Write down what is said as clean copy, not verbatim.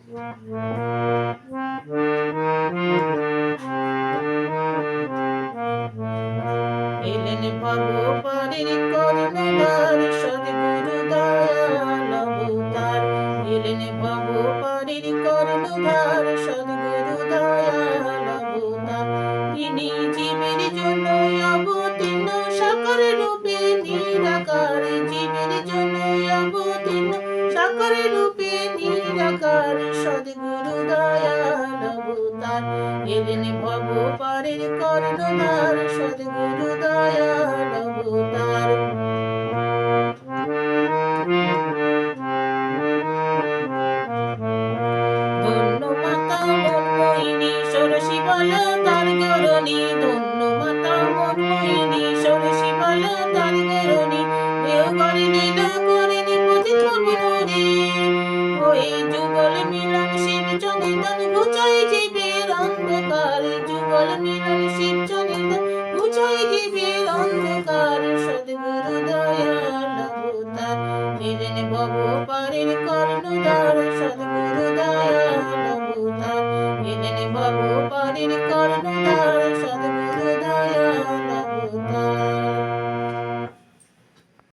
এলেন ভবপারের কর্ণধার সদ্গুরু দয়াল অবতার। এলেন ভবপারের কর্ণধার সদ্গুরু দয়াল অবতার। তিনি জীবের জন্য অবতীর্ণ সাকার রূপে নিরাকার। জীবের জন্য অবতীর্ণ সাকার রূপে নিরাকার সদ্গুরু দয়াল অবতার। এলেন ভবপারের কর্ণধার সদ্গুরু দয়াল অবতার। ধন্য মাতা মনমোহিনী ষোড়শী বলা তার গরণী। ধন্য মাতা মনমোহিনী ষোড়শী বলা তার গরণী। দেওঘরে লীলা করেন পতিত পাবনরে। ওই যুগল মিলন শিব চনিদান ঘুচাই জীবের অন্ধকার। যুগল মিলন শিব চনিদান ঘুচাই জীবের অন্ধকার সদ্গুরু দয়াল অবতার। এলেন ভবপারের কর্ণধার সদ্গুরু দয়াল অবতার। এলেন ভবপারের কর্ণধার